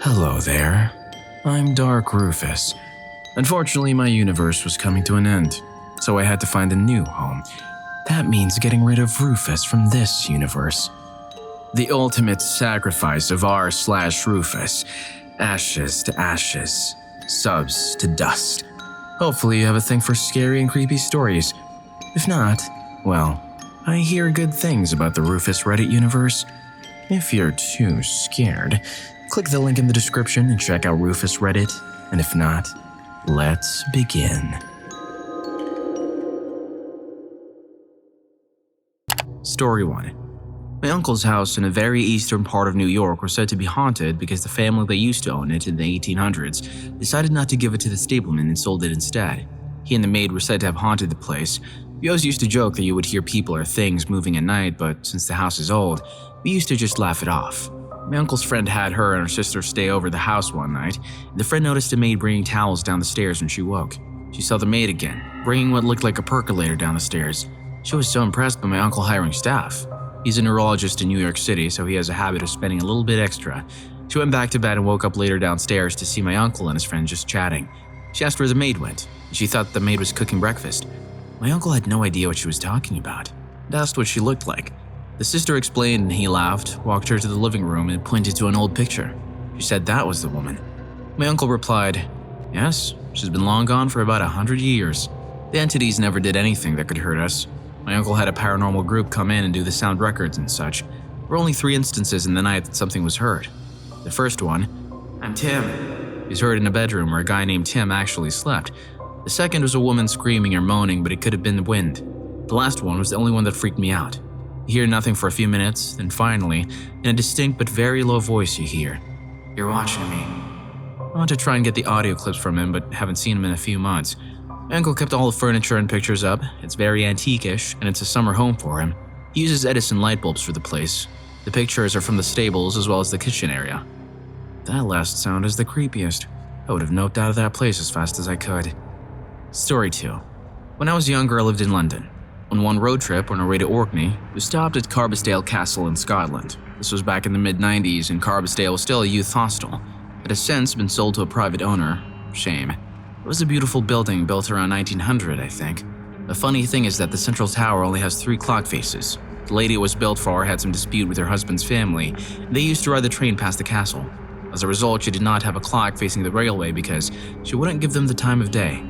Hello there. I'm Dark Rufus. Unfortunately, my universe was coming to an end, so I had to find a new home. That means getting rid of Rufus from this universe. The ultimate sacrifice of r/Rufus. Ashes to ashes, subs to dust. Hopefully you have a thing for scary and creepy stories. If not, well, I hear good things about the Rufus Reddit universe. If you're too scared, click the link in the description and check out Rufus Reddit, and if not, let's begin. Story 1. My uncle's house in a very eastern part of New York was said to be haunted because the family that used to own it in the 1800s decided not to give it to the stableman and sold it instead. He and the maid were said to have haunted the place. We always used to joke that you would hear people or things moving at night, but since the house is old, we used to just laugh it off. My uncle's friend had her and her sister stay over the house one night, and the friend noticed a maid bringing towels down the stairs when she woke. She saw the maid again, bringing what looked like a percolator down the stairs. She was so impressed by my uncle hiring staff. He's a neurologist in New York City, so he has a habit of spending a little bit extra. She went back to bed and woke up later downstairs to see my uncle and his friend just chatting. She asked where the maid went, and she thought the maid was cooking breakfast. My uncle had no idea what she was talking about, and asked what she looked like. The sister explained and he laughed, walked her to the living room and pointed to an old picture. She said that was the woman. My uncle replied, "Yes, she's been long gone for about 100 years. The entities never did anything that could hurt us. My uncle had a paranormal group come in and do the sound records and such. There were only 3 instances in the night that something was heard. The first one, 'I'm Tim,' is heard in a bedroom where a guy named Tim actually slept. The second was a woman screaming or moaning, but it could have been the wind. The last one was the only one that freaked me out. You hear nothing for a few minutes, then finally, in a distinct but very low voice you hear, 'You're watching me.' I want to try and get the audio clips from him, but haven't seen him in a few months. My uncle kept all the furniture and pictures up. It's very antique-ish, and it's a summer home for him. He uses Edison light bulbs for the place. The pictures are from the stables as well as the kitchen area. That last sound is the creepiest. I would have noped out of that place as fast as I could." Story 2. When I was younger, I lived in London. On one road trip on our way to Orkney, we stopped at Carsdale Castle in Scotland. This was back in the mid-90s, and Carsdale was still a youth hostel. It has since been sold to a private owner. Shame. It was a beautiful building built around 1900, I think. The funny thing is that the central tower only has 3 clock faces. The lady it was built for had some dispute with her husband's family, and they used to ride the train past the castle. As a result, she did not have a clock facing the railway because she wouldn't give them the time of day.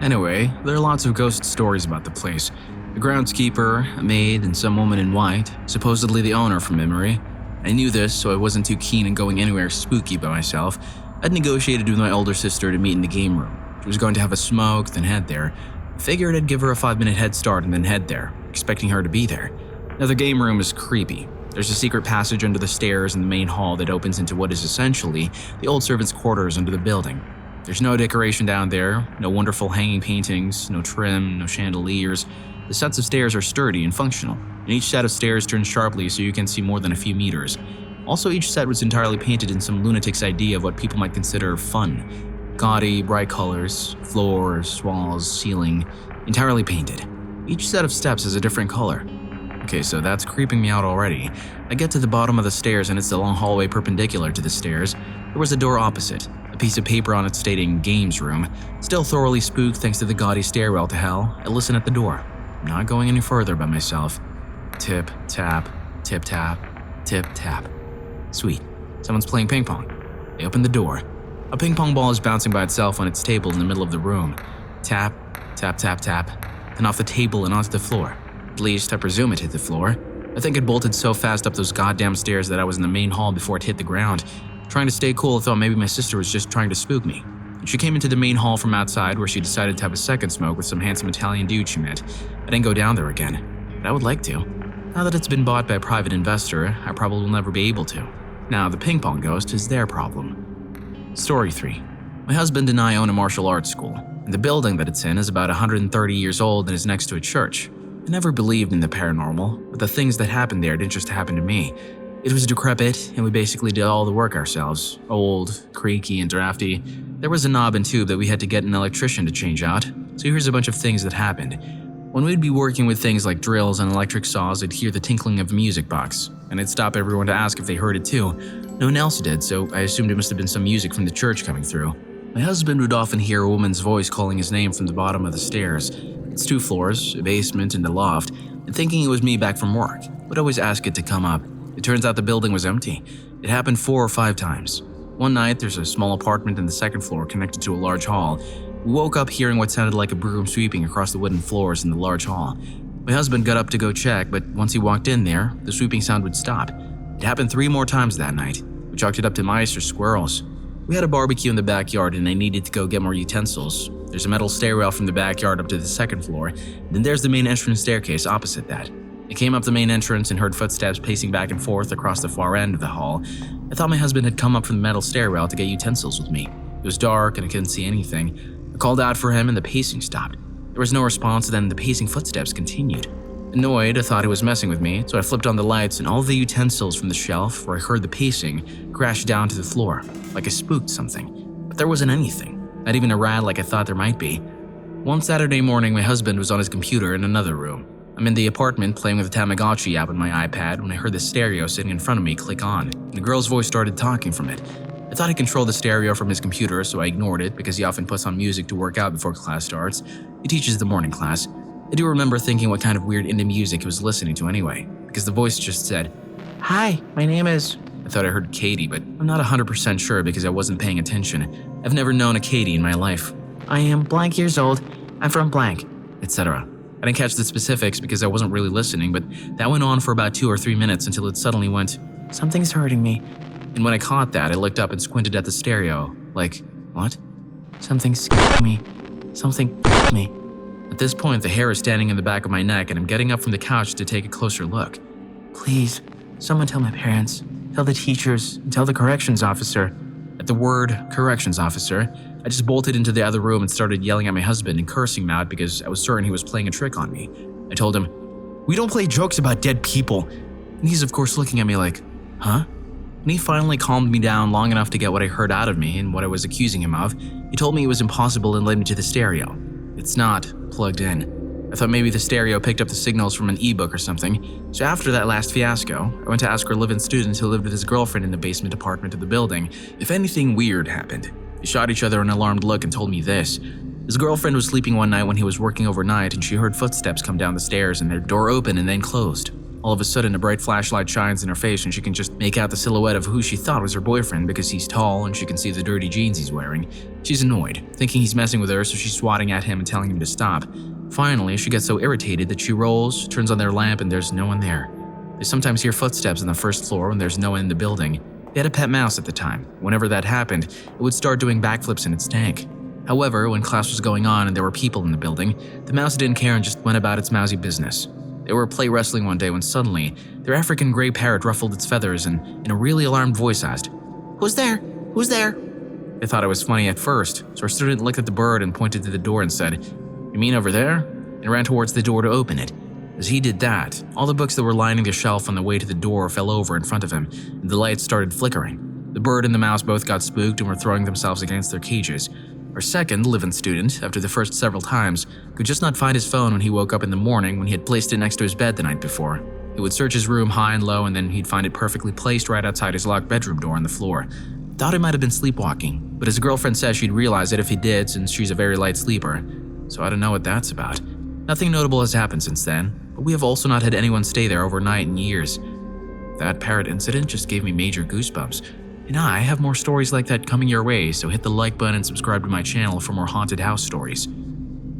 Anyway, there are lots of ghost stories about the place. A groundskeeper, a maid, and some woman in white, supposedly the owner from memory. I knew this, so I wasn't too keen on going anywhere spooky by myself. I'd negotiated with my older sister to meet in the game room. She was going to have a smoke, then head there. I figured I'd give her a 5-minute head start and then head there, expecting her to be there. Now the game room is creepy. There's a secret passage under the stairs in the main hall that opens into what is essentially the old servants' quarters under the building. There's no decoration down there, no wonderful hanging paintings, no trim, no chandeliers. The sets of stairs are sturdy and functional, and each set of stairs turns sharply so you can see more than a few meters. Also, each set was entirely painted in some lunatic's idea of what people might consider fun. Gaudy, bright colors, floors, walls, ceiling, entirely painted. Each set of steps has a different color. Okay, so that's creeping me out already. I get to the bottom of the stairs and it's the long hallway perpendicular to the stairs. There was a door opposite, a piece of paper on it stating Games Room. Still thoroughly spooked thanks to the gaudy stairwell to hell, I listen at the door. I'm not going any further by myself. Tip, tap, tip, tap, tip, tap. Sweet, someone's playing ping pong. I open the door. A ping pong ball is bouncing by itself on its table in the middle of the room. Tap, tap, tap, tap, then off the table and onto the floor. At least, I presume it hit the floor. I think it bolted so fast up those goddamn stairs that I was in the main hall before it hit the ground. Trying to stay cool, I thought maybe my sister was just trying to spook me. She came into the main hall from outside where she decided to have a second smoke with some handsome Italian dude she met. I didn't go down there again, but I would like to. Now that it's been bought by a private investor, I probably will never be able to. Now, the ping pong ghost is their problem. Story 3. My husband and I own a martial arts school, and the building that it's in is about 130 years old and is next to a church. I never believed in the paranormal, but the things that happened there didn't just happen to me. It was decrepit, and we basically did all the work ourselves. Old, creaky, and drafty. There was a knob and tube that we had to get an electrician to change out, so here's a bunch of things that happened. When we'd be working with things like drills and electric saws, I'd hear the tinkling of a music box, and I'd stop everyone to ask if they heard it too. No one else did, so I assumed it must have been some music from the church coming through. My husband would often hear a woman's voice calling his name from the bottom of the stairs. It's 2 floors, a basement and a loft, and thinking it was me back from work, would always ask it to come up. It turns out the building was empty. It happened 4 or 5 times. One night, there's a small apartment in the 2nd floor connected to a large hall. We woke up hearing what sounded like a broom sweeping across the wooden floors in the large hall. My husband got up to go check, but once he walked in there, the sweeping sound would stop. It happened 3 more times that night. We chalked it up to mice or squirrels. We had a barbecue in the backyard and I needed to go get more utensils. There's a metal stairwell from the backyard up to the 2nd floor, then there's the main entrance staircase opposite that. I came up the main entrance and heard footsteps pacing back and forth across the far end of the hall. I thought my husband had come up from the metal stairwell to get utensils with me. It was dark and I couldn't see anything. I called out for him and the pacing stopped. There was no response, then the pacing footsteps continued. Annoyed, I thought he was messing with me, so I flipped on the lights and all the utensils from the shelf where I heard the pacing crashed down to the floor, like I spooked something. But there wasn't anything, not even a rat like I thought there might be. One Saturday morning, my husband was on his computer in another room. I'm in the apartment playing with the Tamagotchi app on my iPad when I heard the stereo sitting in front of me click on, and a girl's voice started talking from it. I thought he controlled the stereo from his computer, so I ignored it because he often puts on music to work out before class starts. He teaches the morning class. I do remember thinking what kind of weird indie music he was listening to anyway, because the voice just said, "Hi, my name is..." I thought I heard Katie, but I'm not 100% sure because I wasn't paying attention. I've never known a Katie in my life. "I am blank years old, I'm from blank," etc. I didn't catch the specifics because I wasn't really listening, but that went on for about 2 or 3 minutes until it suddenly went, "Something's hurting me." And when I caught that, I looked up and squinted at the stereo, like, what? "Something's scaring me. Something me." At this point, the hair is standing in the back of my neck and I'm getting up from the couch to take a closer look. "Please, someone tell my parents, tell the teachers, and tell the corrections officer." At the word corrections officer, I just bolted into the other room and started yelling at my husband and cursing him out because I was certain he was playing a trick on me. I told him, "We don't play jokes about dead people." And he's of course looking at me like, "Huh?" When he finally calmed me down long enough to get what I heard out of me and what I was accusing him of, he told me it was impossible and led me to the stereo. It's not plugged in. I thought maybe the stereo picked up the signals from an ebook or something, so after that last fiasco, I went to ask our live-in student who lived with his girlfriend in the basement apartment of the building if anything weird happened. They shot each other an alarmed look and told me this. His girlfriend was sleeping one night when he was working overnight and she heard footsteps come down the stairs and their door open and then closed. All of a sudden, a bright flashlight shines in her face and she can just make out the silhouette of who she thought was her boyfriend because he's tall and she can see the dirty jeans he's wearing. She's annoyed, thinking he's messing with her, so she's swatting at him and telling him to stop. Finally, she gets so irritated that she rolls, turns on their lamp, and there's no one there. They sometimes hear footsteps on the 1st floor when there's no one in the building. They had a pet mouse at the time. Whenever that happened, it would start doing backflips in its tank. However, when class was going on and there were people in the building, the mouse didn't care and just went about its mousy business. They were play wrestling one day when suddenly, their African gray parrot ruffled its feathers and, in a really alarmed voice, asked, "Who's there? Who's there?" They thought it was funny at first, so our student looked at the bird and pointed to the door and said, "You mean over there?" and ran towards the door to open it. As he did that, all the books that were lining the shelf on the way to the door fell over in front of him, and the lights started flickering. The bird and the mouse both got spooked and were throwing themselves against their cages. Our second live-in student, after the first several times, could just not find his phone when he woke up in the morning when he had placed it next to his bed the night before. He would search his room high and low and then he'd find it perfectly placed right outside his locked bedroom door on the floor. Thought he might have been sleepwalking, but his girlfriend says she'd realize it if he did since she's a very light sleeper. So I don't know what that's about. Nothing notable has happened since then, but we have also not had anyone stay there overnight in years. That parrot incident just gave me major goosebumps. And I have more stories like that coming your way, so hit the like button and subscribe to my channel for more haunted house stories.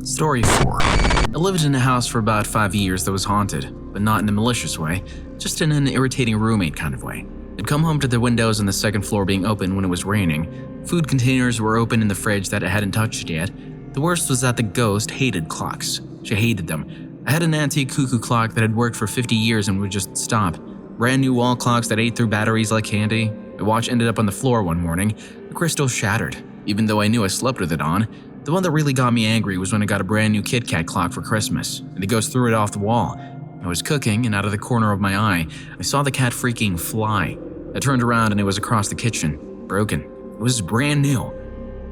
Story 4. I lived in a house for about 5 years that was haunted, but not in a malicious way, just in an irritating roommate kind of way. I'd come home to the windows on the 2nd floor being open when it was raining. Food containers were open in the fridge that I hadn't touched yet. The worst was that the ghost hated clocks. She hated them. I had an antique cuckoo clock that had worked for 50 years and would just stop. Brand new wall clocks that ate through batteries like candy. My watch ended up on the floor one morning. The crystal shattered, even though I knew I slept with it on. The one that really got me angry was when I got a brand new Kit Kat clock for Christmas, and the ghost threw it off the wall. I was cooking, and out of the corner of my eye, I saw the cat freaking fly. I turned around and it was across the kitchen, broken. It was brand new.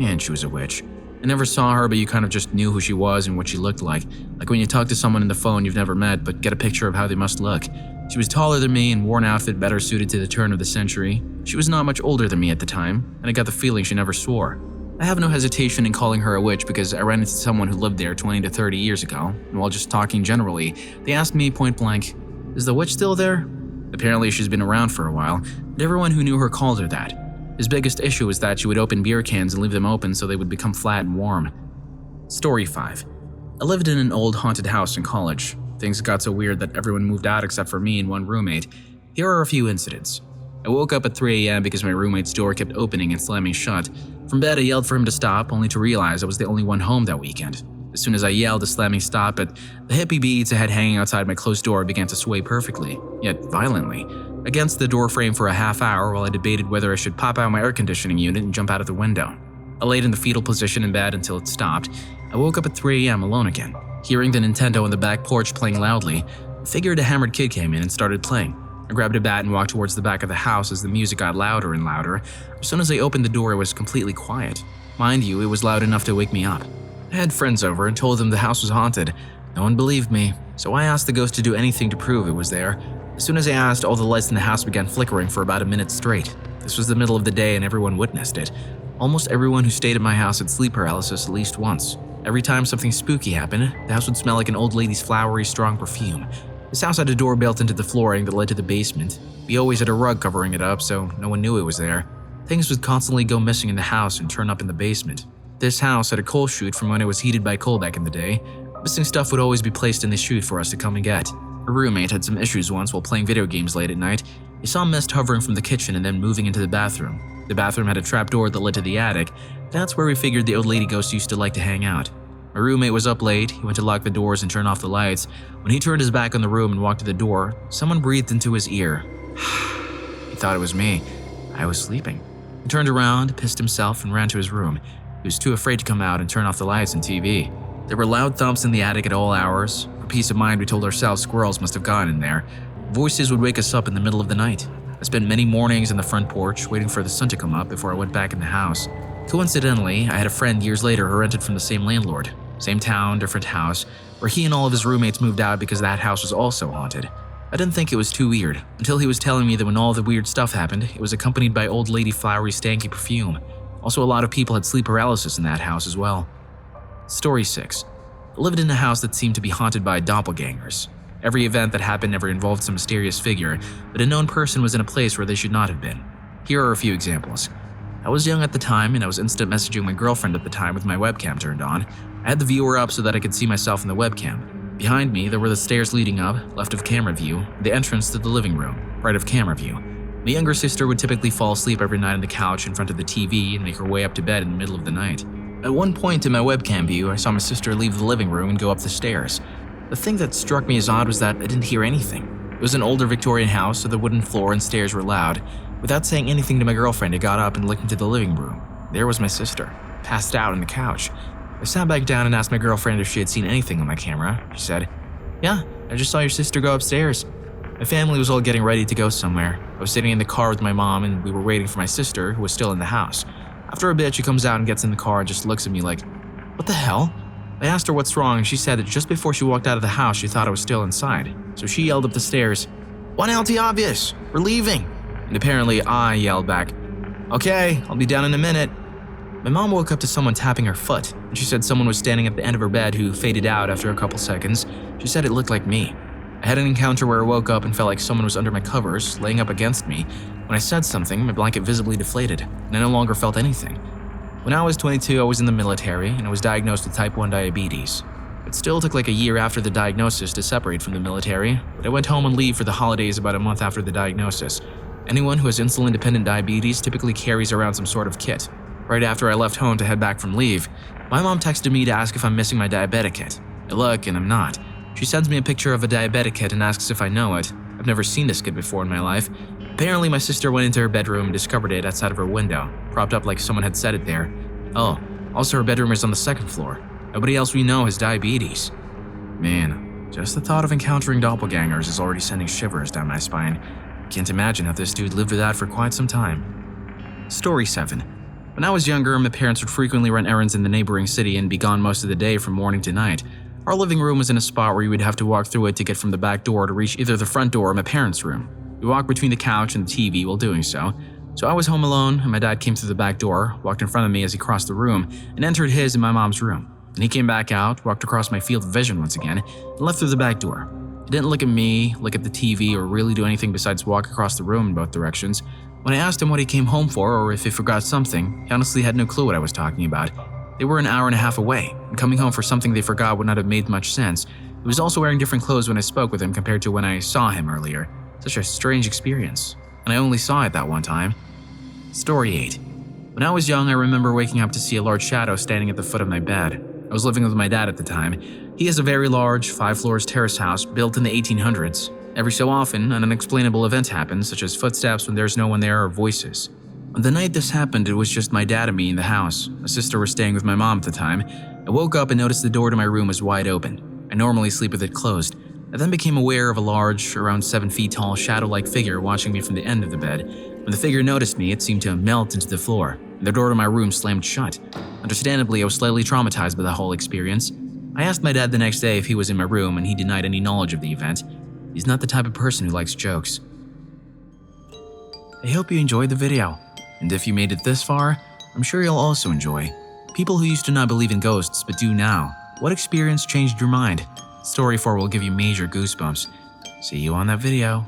And she was a witch. I never saw her, but you kind of just knew who she was and what she looked like when you talk to someone on the phone you've never met but get a picture of how they must look. She was taller than me and wore an outfit better suited to the turn of the century. She was not much older than me at the time, and I got the feeling she never swore. I have no hesitation in calling her a witch because I ran into someone who lived there 20 to 30 years ago, and while just talking generally, they asked me point blank, "Is the witch still there?" Apparently she's been around for a while, but everyone who knew her called her that. His biggest issue was that she would open beer cans and leave them open so they would become flat and warm. Story 5. I lived in an old haunted house in college. Things got so weird that everyone moved out except for me and one roommate. Here are a few incidents. I woke up at 3 a.m. because my roommate's door kept opening and slamming shut. From bed, I yelled for him to stop, only to realize I was the only one home that weekend. As soon as I yelled, the slamming stopped, but the hippie beads I had hanging outside my closed door began to sway perfectly, yet violently, against the door frame for a half hour while I debated whether I should pop out my air conditioning unit and jump out of the window. I laid in the fetal position in bed until it stopped. I woke up at 3 a.m. alone again. Hearing the Nintendo on the back porch playing loudly, I figured a hammered kid came in and started playing. I grabbed a bat and walked towards the back of the house as the music got louder and louder. As soon as I opened the door, it was completely quiet. Mind you, it was loud enough to wake me up. I had friends over and told them the house was haunted. No one believed me, so I asked the ghost to do anything to prove it was there. As soon as I asked, all the lights in the house began flickering for about a minute straight. This was the middle of the day and everyone witnessed it. Almost everyone who stayed at my house had sleep paralysis at least once. Every time something spooky happened, the house would smell like an old lady's flowery, strong perfume. This house had a door built into the flooring that led to the basement. We always had a rug covering it up, so no one knew it was there. Things would constantly go missing in the house and turn up in the basement. This house had a coal chute from when it was heated by coal back in the day. Missing stuff would always be placed in the chute for us to come and get. A roommate had some issues once while playing video games late at night. He saw mist hovering from the kitchen and then moving into the bathroom. The bathroom had a trap door that led to the attic. That's where we figured the old lady ghost used to like to hang out. My roommate was up late. He went to lock the doors and turn off the lights. When he turned his back on the room and walked to the door, someone breathed into his ear. He thought it was me. I was sleeping. He turned around, pissed himself, and ran to his room. He was too afraid to come out and turn off the lights and TV. There were loud thumps in the attic at all hours. For peace of mind, we told ourselves squirrels must have gotten in there. Voices would wake us up in the middle of the night. I spent many mornings on the front porch waiting for the sun to come up before I went back in the house. Coincidentally, I had a friend years later who rented from the same landlord. Same town, different house, where he and all of his roommates moved out because that house was also haunted. I didn't think it was too weird, until he was telling me that when all the weird stuff happened, it was accompanied by old lady flowery stanky perfume. Also, a lot of people had sleep paralysis in that house as well. Story 6. I lived in a house that seemed to be haunted by doppelgangers. Every event that happened never involved some mysterious figure, but a known person was in a place where they should not have been. Here are a few examples. I was young at the time, and I was instant messaging my girlfriend at the time with my webcam turned on. I had the viewer up so that I could see myself in the webcam. Behind me, there were the stairs leading up, left of camera view, and the entrance to the living room, right of camera view. My younger sister would typically fall asleep every night on the couch in front of the TV and make her way up to bed in the middle of the night. At one point in my webcam view, I saw my sister leave the living room and go up the stairs. The thing that struck me as odd was that I didn't hear anything. It was an older Victorian house, so the wooden floor and stairs were loud. Without saying anything to my girlfriend, I got up and looked into the living room. There was my sister, passed out on the couch. I sat back down and asked my girlfriend if she had seen anything on my camera. She said, "Yeah, I just saw your sister go upstairs." My family was all getting ready to go somewhere. I was sitting in the car with my mom and we were waiting for my sister, who was still in the house. After a bit, she comes out and gets in the car and just looks at me like, "What the hell?" I asked her what's wrong and she said that just before she walked out of the house, she thought I was still inside. So she yelled up the stairs, "One LT obvious, we're leaving." And apparently I yelled back, "Okay, I'll be down in a minute." My mom woke up to someone tapping her foot, and she said someone was standing at the end of her bed who faded out after a couple seconds. She said it looked like me. I had an encounter where I woke up and felt like someone was under my covers, laying up against me. When I said something, my blanket visibly deflated, and I no longer felt anything. When I was 22, I was in the military, and I was diagnosed with type 1 diabetes. It still took like a year after the diagnosis to separate from the military, but I went home on leave for the holidays about a month after the diagnosis. Anyone who has insulin-dependent diabetes typically carries around some sort of kit. Right after I left home to head back from leave, my mom texted me to ask if I'm missing my diabetic kit. I look, and I'm not. She sends me a picture of a diabetic kit and asks if I know it. I've never seen this kit before in my life. Apparently, my sister went into her bedroom and discovered it outside of her window, propped up like someone had set it there. Oh, also her bedroom is on the second floor. Nobody else we know has diabetes. Man, just the thought of encountering doppelgangers is already sending shivers down my spine. Can't imagine how this dude lived with that for quite some time. Story 7. When I was younger, my parents would frequently run errands in the neighboring city and be gone most of the day from morning to night. Our living room was in a spot where you would have to walk through it to get from the back door to reach either the front door or my parents' room. We walked between the couch and the TV while doing so. So I was home alone, and my dad came through the back door, walked in front of me as he crossed the room, and entered his and my mom's room. Then he came back out, walked across my field of vision once again, and left through the back door. He didn't look at me, look at the TV, or really do anything besides walk across the room in both directions. When I asked him what he came home for or if he forgot something, he honestly had no clue what I was talking about. They were an hour and a half away, and coming home for something they forgot would not have made much sense. He was also wearing different clothes when I spoke with him compared to when I saw him earlier. Such a strange experience, and I only saw it that one time. Story 8. When I was young, I remember waking up to see a large shadow standing at the foot of my bed. I was living with my dad at the time. He has a very large, 5-floors terrace house built in the 1800s. Every so often, an unexplainable event happens, such as footsteps when there's no one there or voices. On the night this happened, it was just my dad and me in the house. My sister was staying with my mom at the time. I woke up and noticed the door to my room was wide open. I normally sleep with it closed. I then became aware of a large, around 7 feet tall, shadow-like figure watching me from the end of the bed. When the figure noticed me, it seemed to melt into the floor, and the door to my room slammed shut. Understandably, I was slightly traumatized by the whole experience. I asked my dad the next day if he was in my room, and he denied any knowledge of the event. He's not the type of person who likes jokes. I hope you enjoyed the video, and if you made it this far, I'm sure you'll also enjoy. People who used to not believe in ghosts but do now. What experience changed your mind? Story 4 will give you major goosebumps. See you on that video.